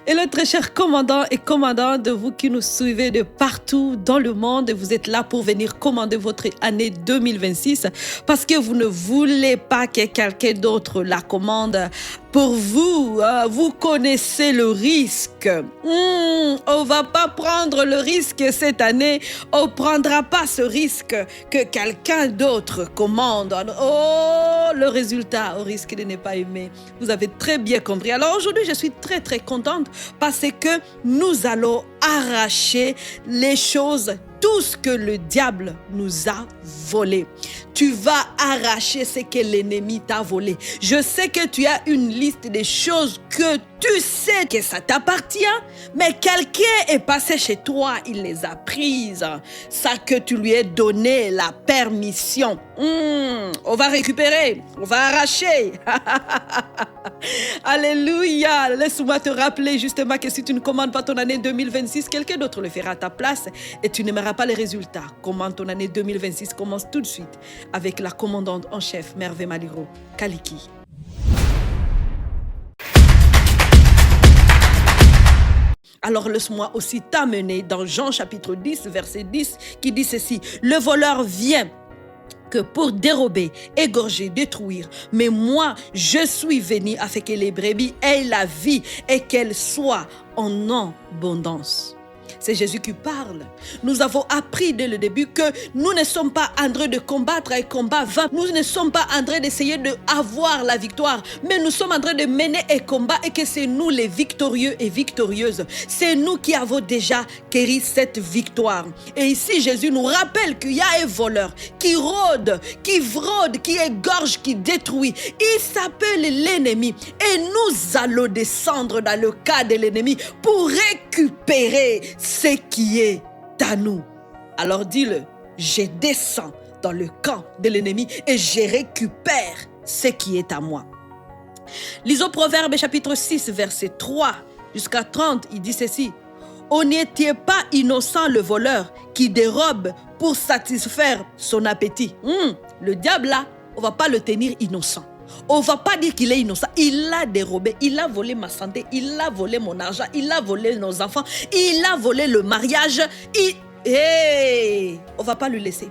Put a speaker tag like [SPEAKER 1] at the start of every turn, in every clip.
[SPEAKER 1] Hello très chers commandants et commandantes, vous qui nous suivez de partout dans le monde, vous êtes là pour venir commander votre année 2026 parce que vous ne voulez pas que quelqu'un d'autre la commande pour vous. Vous connaissez le risque. On va pas prendre le risque cette année. On prendra pas ce risque que quelqu'un d'autre commande. Oh, le résultat au risque de ne pas aimer. Vous avez très bien compris. Alors aujourd'hui, je suis très très contente parce que nous allons arracher les choses, tout ce que le diable nous a volé. Tu vas arracher ce que l'ennemi t'a volé. Je sais que tu as une liste de choses que tu sais que ça t'appartient, mais quelqu'un est passé chez toi, il les a prises. Ça que tu lui as donné la permission. On va récupérer, on va arracher. Alléluia. Laisse-moi te rappeler justement que si tu ne commandes pas ton année 2026, quelqu'un d'autre le fera à ta place et tu n'aimeras pas les résultats. Commande ton année 2026, commence tout de suite avec la commandante en chef, Merveille Maliro Kaliki. Alors laisse-moi aussi t'amener dans Jean chapitre 10, verset 10, qui dit ceci. Le voleur vient que pour dérober, égorger, détruire. Mais moi, je suis venu afin que les brebis aient la vie et qu'elles soient en abondance. C'est Jésus qui parle. Nous avons appris dès le début que nous ne sommes pas en train de combattre un combat vain. Nous ne sommes pas en train d'essayer d'avoir la victoire. Mais nous sommes en train de mener un combat et que c'est nous les victorieux et victorieuses. C'est nous qui avons déjà acquis cette victoire. Et ici, Jésus nous rappelle qu'il y a un voleur qui rôde, qui fraude, qui égorge, qui détruit. Il s'appelle l'ennemi. Et nous allons descendre dans le cas de l'ennemi pour récupérer ce qui est à nous. Alors dis-le, je descends dans le camp de l'ennemi et je récupère ce qui est à moi. Lisons Proverbes chapitre 6, verset 3 jusqu'à 30, il dit ceci. On n'était pas innocent le voleur qui dérobe pour satisfaire son appétit. Le diable là, on ne va pas le tenir innocent. On ne va pas dire qu'il est innocent. Il a dérobé, il a volé ma santé, il a volé mon argent, il a volé nos enfants, il a volé le mariage. On ne va pas le laisser.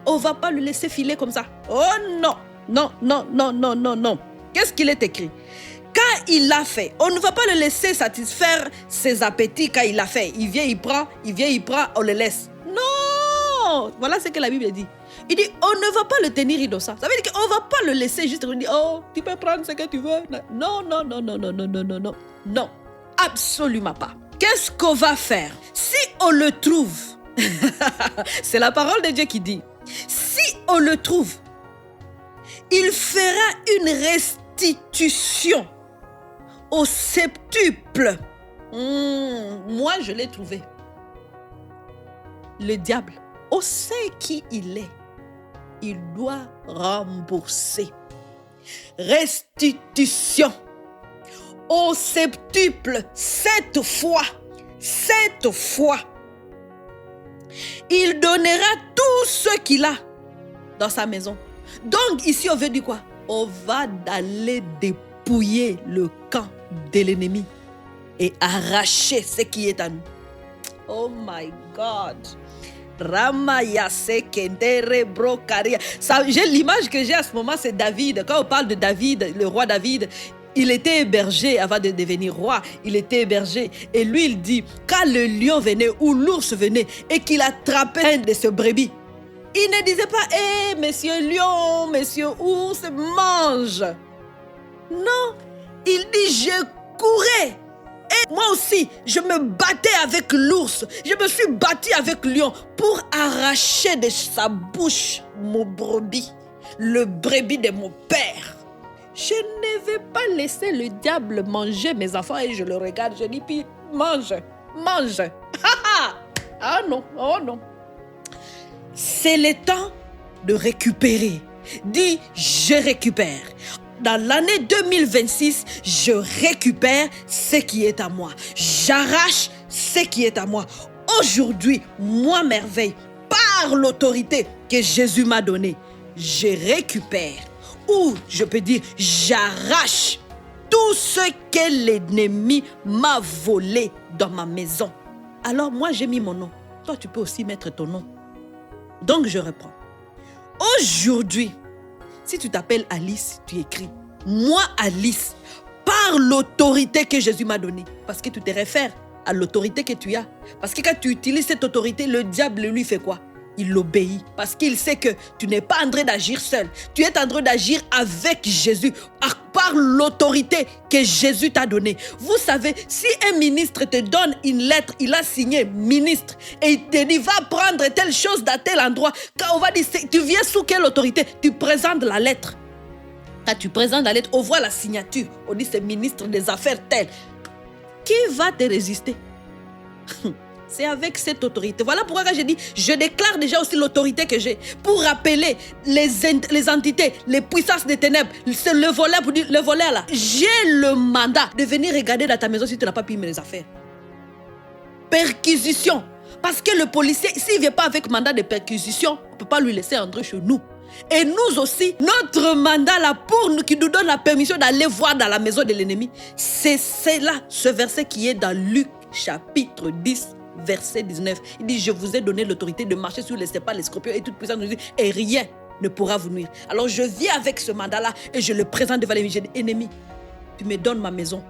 [SPEAKER 1] On ne va pas le laisser filer comme ça. Oh non, non, non, non, non, non, non. Qu'est-ce qu'il est écrit? Quand il l'a fait, on ne va pas le laisser satisfaire ses appétits quand il l'a fait. Il vient, il prend, on le laisse. Non! Voilà ce que la Bible dit. Il dit, on ne va pas le tenir innocent. Ça veut dire qu'on ne va pas le laisser juste dire, oh, tu peux prendre ce que tu veux. Non, non, non, non, non, non, non, non, non. Non, absolument pas. Qu'est-ce qu'on va faire? Si on le trouve, c'est la parole de Dieu qui dit, si on le trouve, il fera une restitution au septuple. Moi, je l'ai trouvé. Le diable, on sait qui il est. Il doit rembourser. Restitution au septuple, 7 fois. 7 fois. Il donnera tout ce qu'il a dans sa maison. Donc ici on veut dire quoi? On va aller dépouiller le camp de l'ennemi et arracher ce qui est à nous. Oh my God. L'image que j'ai à ce moment, c'est David. Quand on parle de David, le roi David, il était hébergé avant de devenir roi. Il était hébergé. Et lui, il dit, quand le lion venait ou l'ours venait et qu'il attrapait un de ses brebis, il ne disait pas, hé, monsieur lion, monsieur ours, mange. Non, il dit, je courais. Et moi aussi, je me battais avec l'ours. Je me suis battu avec le lion pour arracher de sa bouche mon brebis, le brebis de mon père. Je ne vais pas laisser le diable manger mes enfants et je le regarde, je dis, puis mange, mange. Ah non, oh non. C'est le temps de récupérer. Dis, je récupère. Dans l'année 2026, je récupère ce qui est à moi. J'arrache ce qui est à moi. Aujourd'hui, moi, Merveille, par l'autorité que Jésus m'a donnée, je récupère. Ou je peux dire, j'arrache tout ce que l'ennemi m'a volé dans ma maison. Alors moi, j'ai mis mon nom. Toi, tu peux aussi mettre ton nom. Donc, je reprends. Aujourd'hui, si tu t'appelles Alice, tu écris « Moi, Alice, par l'autorité que Jésus m'a donnée. » Parce que tu te réfères à l'autorité que tu as. Parce que quand tu utilises cette autorité, le diable lui fait quoi? Il obéit. Parce qu'il sait que tu n'es pas en train d'agir seul. Tu es en train d'agir avec Jésus. Par l'autorité que Jésus t'a donnée. Vous savez, si un ministre te donne une lettre, il a signé ministre, et il te dit, va prendre telle chose dans tel endroit. Quand on va dire, tu viens sous quelle autorité? Tu présentes la lettre. Quand tu présentes la lettre, on voit la signature. On dit, c'est ministre des affaires tel. Qui va te résister? C'est avec cette autorité. Voilà pourquoi quand je dis, je déclare déjà aussi l'autorité que j'ai pour rappeler les entités, les puissances des ténèbres, le voleur, pour dire, le voleur là. J'ai le mandat de venir regarder dans ta maison si tu n'as pas payé mes affaires. Perquisition. Parce que le policier, s'il ne vient pas avec mandat de perquisition, on ne peut pas lui laisser entrer chez nous. Et nous aussi, notre mandat là, qui nous donne la permission d'aller voir dans la maison de l'ennemi, c'est là, ce verset qui est dans Luc chapitre 10, verset 19. Il dit, je vous ai donné l'autorité de marcher sur les serpents, les scorpions et toute puissance, et rien ne pourra vous nuire. Alors je viens avec ce mandat-là et je le présente devant l'ennemi. J'ai dit, ennemi, tu me donnes ma maison.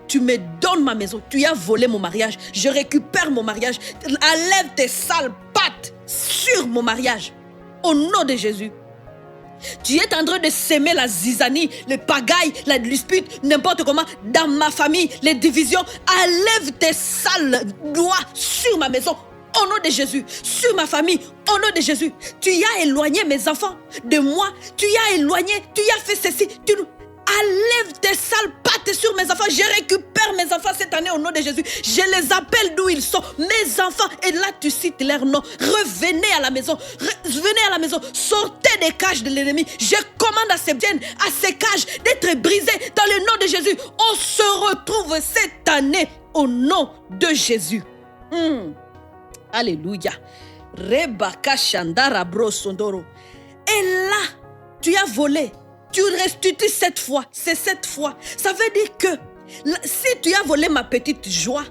[SPEAKER 1] Tu me donnes ma maison. Tu as volé mon mariage. Je récupère mon mariage. Enlève tes sales pattes sur mon mariage. Au nom de Jésus. Tu es en train de s'aimer la zizanie, le pagaille, la dispute, n'importe comment, dans ma famille, les divisions. Enlève tes sales doigts sur ma maison, au nom de Jésus, sur ma famille, au nom de Jésus. Tu as éloigné mes enfants de moi, tu as éloigné, tu as fait ceci, enlève tes sales pattes sur mes enfants. Je récupère mes enfants cette année au nom de Jésus. Je les appelle d'où ils sont. Mes enfants. Et là, tu cites leur nom. Revenez à la maison. Revenez à la maison. Sortez des cages de l'ennemi. Je commande à ces biens, à ces cages d'être brisées dans le nom de Jésus. On se retrouve cette année au nom de Jésus. Alléluia. Rebaka Shandara Brosondoro. Et là, tu as volé. Tu restitues cette fois, c'est cette fois. Ça veut dire que si tu as volé ma petite joie,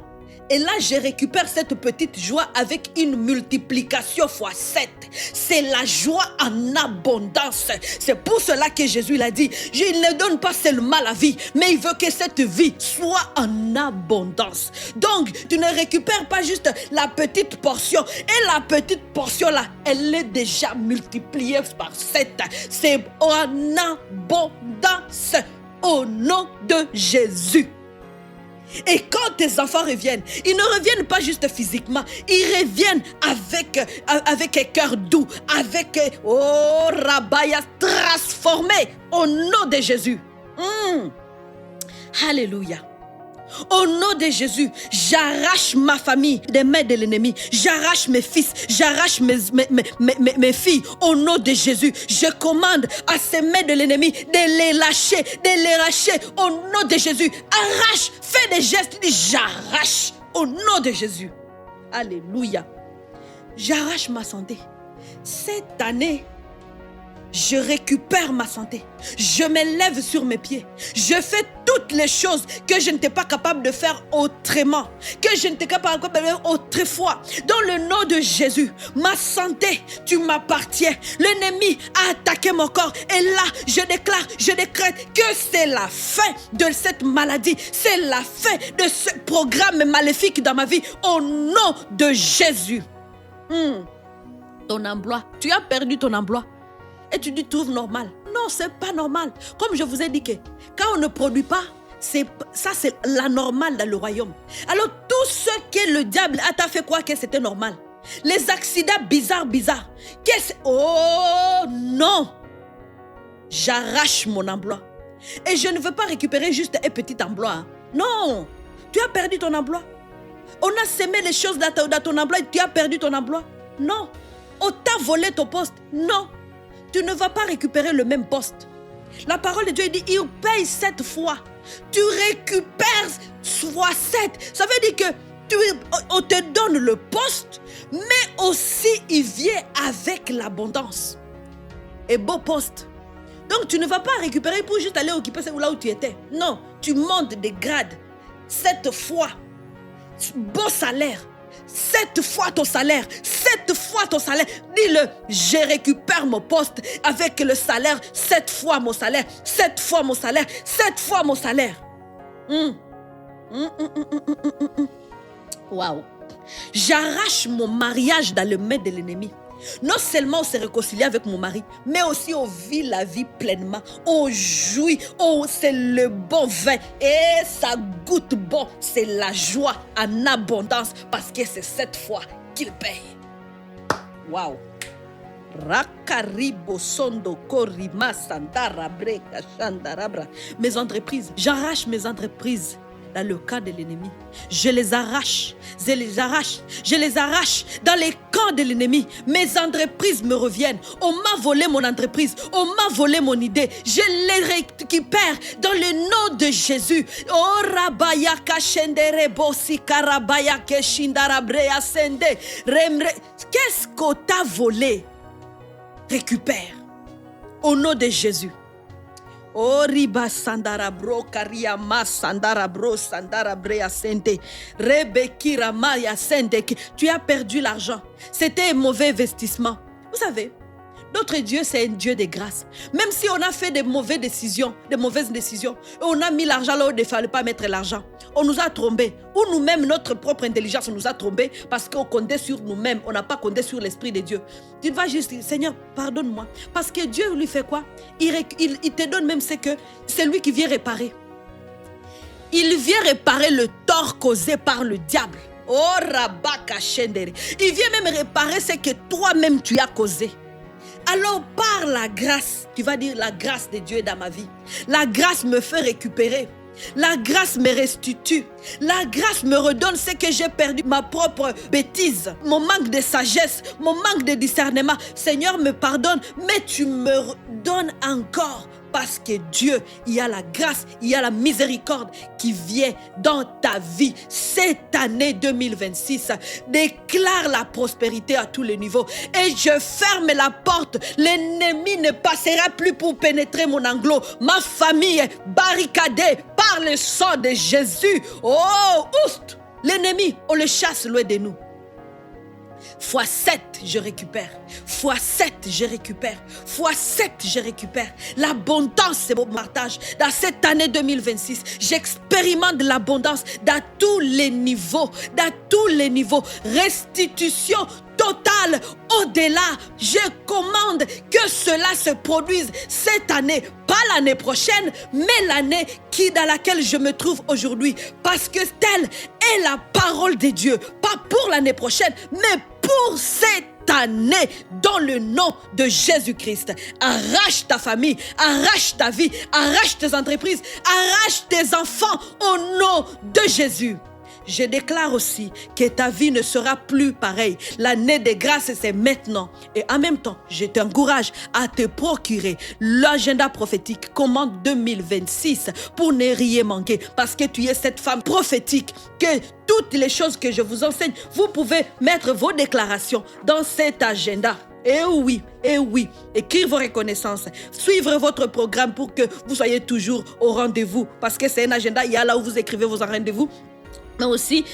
[SPEAKER 1] et là je récupère cette petite joie avec une multiplication fois 7. C'est la joie en abondance. C'est pour cela que Jésus l'a dit, il ne donne pas seulement la vie, mais il veut que cette vie soit en abondance. Donc tu ne récupères pas juste la petite portion. Et la petite portion là, elle est déjà multipliée par 7. C'est en abondance au nom de Jésus. Et quand tes enfants reviennent, ils ne reviennent pas juste physiquement, ils reviennent avec un cœur doux, avec Rabaya transformé au nom de Jésus. Alléluia. Au nom de Jésus, j'arrache ma famille des mains de l'ennemi. J'arrache mes fils, j'arrache mes filles. Au nom de Jésus, je commande à ces mains de l'ennemi de les lâcher, de les arracher. Au nom de Jésus, arrache, fais des gestes, j'arrache. Au nom de Jésus. Alléluia. J'arrache ma santé. Cette année, je récupère ma santé. Je me lève sur mes pieds. Je fais toutes les choses que je n'étais pas capable de faire autrement, que je n'étais pas capable de faire autrefois. Dans le nom de Jésus, ma santé, tu m'appartiens. L'ennemi a attaqué mon corps. Et là, je déclare, je décrète que c'est la fin de cette maladie. C'est la fin de ce programme maléfique dans ma vie. Au nom de Jésus. Ton emploi, tu as perdu ton emploi. Et tu trouves normal. Non, c'est pas normal. Comme je vous ai dit que quand on ne produit pas, c'est la normale dans le royaume. Alors tout ce que le diable a fait quoi que c'était normal. Les accidents bizarres. Oh non. J'arrache mon emploi. Et je ne veux pas récupérer juste un petit emploi. Non. Tu as perdu ton emploi. On a semé les choses dans ton emploi et tu as perdu ton emploi. Non. On t'a volé ton poste. Non. Tu ne vas pas récupérer le même poste. La parole de Dieu dit, il paye 7 fois. Tu récupères fois 7. Ça veut dire que on te donne le poste, mais aussi il vient avec l'abondance. Et beau poste. Donc, tu ne vas pas récupérer pour juste aller occuper là où tu étais. Non, tu montes des grades. 7 fois, beau salaire. 7 fois ton salaire. 7 fois ton salaire. Dis-le, je récupère mon poste avec le salaire. 7 fois mon salaire. 7 fois mon salaire. 7 fois mon salaire. Waouh. J'arrache mon mariage dans le main de l'ennemi. Non seulement on s'est réconcilié avec mon mari, mais aussi on vit la vie pleinement. On jouit, c'est le bon vin et ça goûte bon. C'est la joie en abondance parce que c'est 7 fois qu'il paye. Waouh! Mes entreprises, j'arrache mes entreprises dans le camp de l'ennemi. Je les arrache dans les camps de l'ennemi. Mes entreprises me reviennent. On m'a volé mon entreprise, on m'a volé mon idée. Je les récupère dans le nom de Jésus. Oh rabaya kashendere bosi karabaya keshindarabrea sende. Qu'est-ce qu'on t'a volé? Récupère au nom de Jésus. Oh riba sandara bro karia ma sandara bro sandara brea sente rebekira maya sente. Tu as perdu l'argent. C'était un mauvais investissement. Vous savez, notre Dieu, c'est un Dieu de grâce. Même si on a fait des mauvaises décisions, on a mis l'argent là où il ne fallait pas mettre l'argent. On nous a trompés. Ou nous-mêmes, notre propre intelligence nous a trompés parce qu'on comptait sur nous-mêmes. On n'a pas compté sur l'Esprit de Dieu. Tu vas juste dire, Seigneur, pardonne-moi. Parce que Dieu lui fait quoi? Il te donne même ce que c'est lui qui vient réparer. Il vient réparer le tort causé par le diable. Oh, Rabaka Shendere. Il vient même réparer ce que toi-même tu as causé. Alors par la grâce, tu vas dire la grâce de Dieu est dans ma vie. La grâce me fait récupérer. La grâce me restitue. La grâce me redonne ce que j'ai perdu, ma propre bêtise, mon manque de sagesse, mon manque de discernement. Seigneur, me pardonne, mais tu me donnes encore. Parce que Dieu, il y a la grâce, il y a la miséricorde qui vient dans ta vie. Cette année 2026, déclare la prospérité à tous les niveaux. Et je ferme la porte. L'ennemi ne passera plus pour pénétrer mon enclos. Ma famille est barricadée par le sang de Jésus. Oh, oust! L'ennemi, on le chasse loin de nous. Fois 7, je récupère. Fois 7, je récupère. Fois 7, je récupère. L'abondance, c'est mon partage. Dans cette année 2026, j'expérimente l'abondance dans tous les niveaux. Dans tous les niveaux. Restitution totale. Au-delà, je commande que cela se produise cette année. Pas l'année prochaine, mais l'année dans laquelle je me trouve aujourd'hui. Parce que telle est la parole de Dieu. Pas pour l'année prochaine, mais pour cette année, dans le nom de Jésus-Christ. Arrache ta famille, arrache ta vie, arrache tes entreprises, arrache tes enfants au nom de Jésus. Je déclare aussi que ta vie ne sera plus pareille. L'année de grâce, c'est maintenant. Et en même temps, je t'encourage à te procurer l'agenda prophétique Commande 2026 pour ne rien manquer. Parce que tu es cette femme prophétique que toutes les choses que je vous enseigne, vous pouvez mettre vos déclarations dans cet agenda. Et oui, écrire vos reconnaissances, suivre votre programme pour que vous soyez toujours au rendez-vous. Parce que c'est un agenda, il y a là où vous écrivez vos rendez-vous. Mais aussi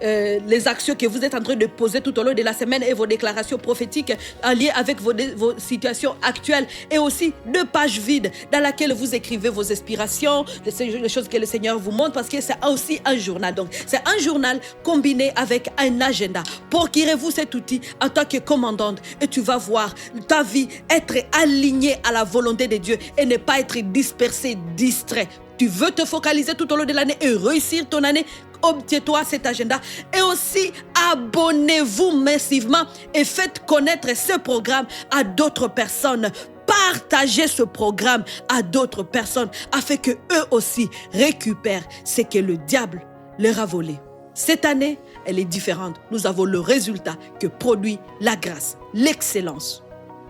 [SPEAKER 1] les actions que vous êtes en train de poser tout au long de la semaine et vos déclarations prophétiques en lien avec vos situations actuelles. Et aussi 2 pages vides dans lesquelles vous écrivez vos inspirations, les choses que le Seigneur vous montre, parce que c'est aussi un journal. Donc, c'est un journal combiné avec un agenda. Procurez-vous cet outil en tant que commandante et tu vas voir ta vie être alignée à la volonté de Dieu et ne pas être dispersée, distrait. Tu veux te focaliser tout au long de l'année et réussir ton année, obtiens-toi cet agenda. Et aussi, abonnez-vous massivement et faites connaître ce programme à d'autres personnes. Partagez ce programme à d'autres personnes afin que eux aussi récupèrent ce que le diable leur a volé. Cette année, elle est différente. Nous avons le résultat que produit la grâce, l'excellence.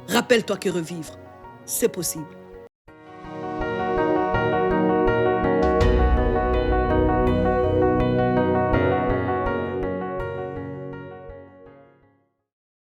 [SPEAKER 1] Rappelle-toi que revivre, c'est possible.